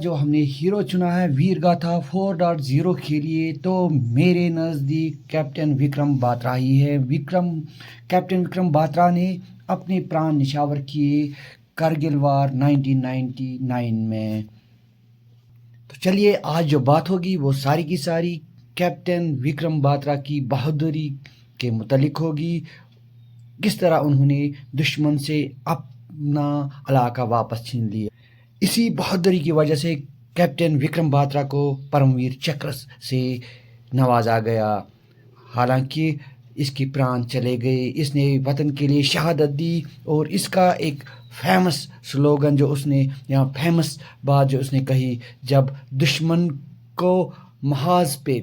جو ہم نے ہیرو چنا ہے ویر گاتھا 4.0 کے لیے، تو میرے نزدیک کیپٹن وکرم باترا ہی ہے۔ کیپٹن وکرم باترا نے اپنے پران نشاور کیے کرگل وار 1999 میں۔ تو چلیے آج جو بات ہوگی وہ ساری کی ساری کیپٹن وکرم باترا کی بہادری کے متعلق ہوگی، کس طرح انہوں نے دشمن سے اپنا علاقہ واپس چھین لیا۔ اسی بہادری کی وجہ سے کیپٹن وکرم باترا کو پرم ویر چکر سے نوازا گیا، حالانکہ اس کے پران چلے گئے۔ اس نے وطن کے لیے شہادت دی، اور اس کا ایک فیمس سلوگن جو اس نے یہاں فیمس بات جو اس نے کہی، جب دشمن کو محاذ پہ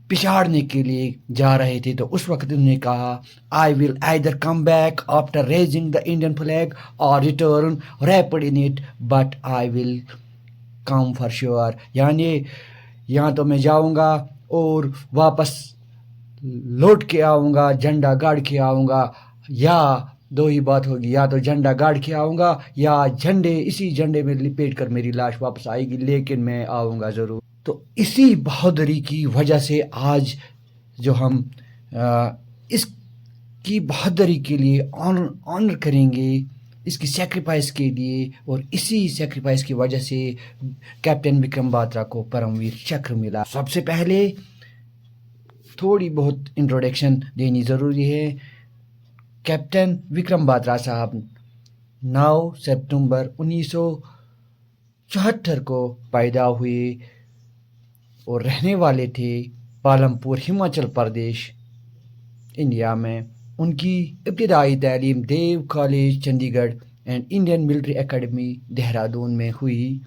پچھاڑنے کے لیے جا رہے تھے تو اس وقت انہوں نے کہا I will either come back after raising the Indian flag اور return wrapped in it but I will come for sure, یعنی یہاں تو میں جاؤں گا اور واپس لوٹ کے آؤں گا، جھنڈا گاڑ کے آؤں گا، یا دو ہی بات ہوگی، یا تو جھنڈا گاڑ کے آؤں گا یا اسی جھنڈے میں لپیٹ کر میری لاش واپس آئے گی، لیکن میں آؤں گا ضرور۔ تو اسی بہادری کی وجہ سے آج جو ہم اس کی بہادری کے لیے آنر کریں گے، اس کی سیکریفائس کے لیے، اور اسی سیکریفائس کی وجہ سے کیپٹن وکرم باترا کو پرم ویر چکر ملا۔ سب سے پہلے تھوڑی بہت انٹروڈکشن دینی ضروری ہے۔ کیپٹن وکرم باترا صاحب 9 ستمبر 1974 کو پیدا ہوئے اور رہنے والے تھے پالم پور ہماچل پردیش انڈیا میں۔ ان کی ابتدائی تعلیم دیو کالج چندی گڑھ and Indian military academy Dehradun میں ہوئی۔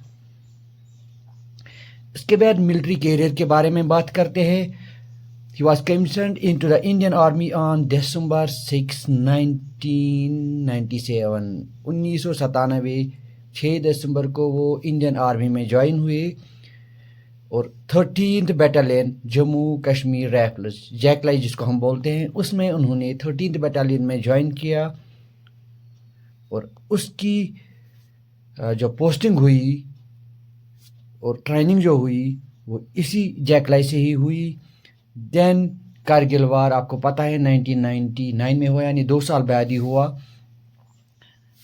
اس کے بعد ملٹری کیریئر کے بارے میں بات کرتے ہیں۔ He was commissioned into the Indian Army on December 6, 1997 1997 6 دسمبر کو وہ انڈین آرمی میں جوائن ہوئے، اور 13th battalion Jammu Kashmir rifles جیکلائی جس کو ہم بولتے ہیں، اس میں انہوں نے 13th بیٹالین میں جوائن کیا، اور اس کی جو پوسٹنگ ہوئی اور ٹریننگ جو ہوئی وہ اسی جیکلائی سے ہی ہوئی۔ دین کارگل وار آپ کو پتہ ہے 1999 میں ہوا، یعنی 2 سال بعد ہی ہوا۔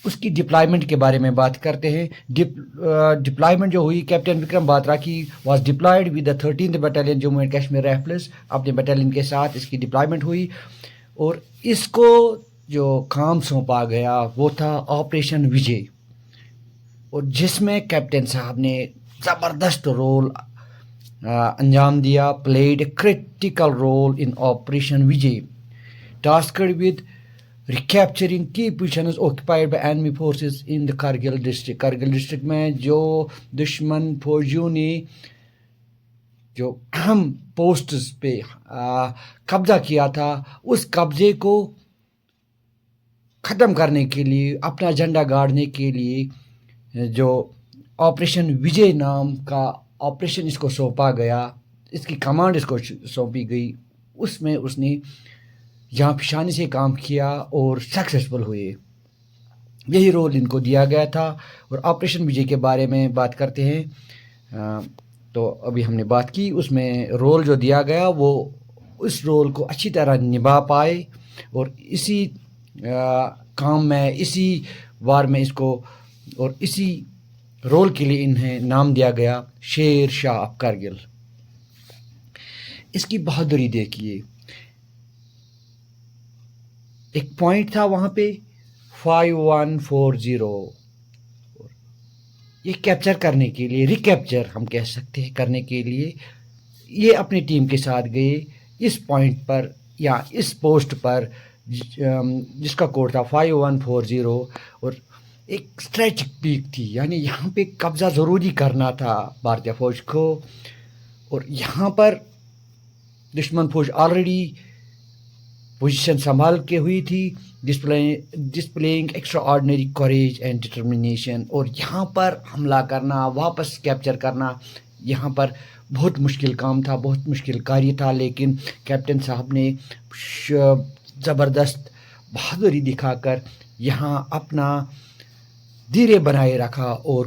اس کی ڈپلائمنٹ کے بارے میں بات کرتے ہیں۔ ڈپلائمنٹ جو ہوئی کیپٹن وکرم باترا کی was deployed with the 13th battalion Jammu and Kashmir rifles, اپنے بیٹالین کے ساتھ اس کی ڈپلائمنٹ ہوئی، اور اس کو جو کام سونپا گیا وہ تھا آپریشن وجے، اور جس میں کیپٹن صاحب نے زبردست رول انجام دیا، played a critical role in operation Vijay, tasked with recapturing کی positions occupied by enemy forces in the Kargil district. Kargil district میں جو دشمن فوجیوں نے جو اہم پوسٹس پہ قبضہ کیا تھا، اس قبضے کو ختم کرنے کے لیے، اپنا جھنڈا گاڑنے کے لیے جو آپریشن وجے نام کا آپریشن اس کو سونپا گیا، اس کی کمانڈ اس کو سونپی گئی، اس میں اس نے جہاں پیشانی سے کام کیا اور سکسیسفل ہوئے، یہی رول ان کو دیا گیا تھا۔ اور آپریشن وجے کے بارے میں بات کرتے ہیں، تو ابھی ہم نے بات کی، اس میں رول جو دیا گیا وہ اس رول کو اچھی طرح نبھا پائے، اور اسی کام میں، اسی وار میں اس کو، اور اسی رول کے لیے انہیں نام دیا گیا شیر شاہ آف کارگل۔ اس کی بہادری دیکھیے، ایک پوائنٹ تھا وہاں پہ 5140، یہ کیپچر کرنے کے لیے، ریکیپچر ہم کہہ سکتے ہیں کرنے کے لیے، یہ اپنی ٹیم کے ساتھ گئے اس پوائنٹ پر یا اس پوسٹ پر جس کا کوڈ تھا 5140، اور ایک اسٹریٹجک پیک تھی، یعنی یہاں پہ قبضہ ضروری کرنا تھا بھارتیہ فوج کو، اور یہاں پر دشمن فوج آلریڈی پوزیشن سنبھال کے ہوئی تھی، displaying extra ordinary coverage and determination, اور یہاں پر حملہ کرنا، واپس کیپچر کرنا، یہاں پر بہت مشکل کام تھا، بہت مشکل کاری تھا، لیکن کیپٹن صاحب نے زبردست بہادری دکھا کر یہاں اپنا دھیرے بنائے رکھا اور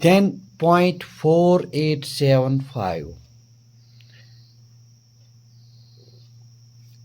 10.4875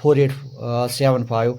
4875,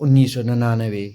1999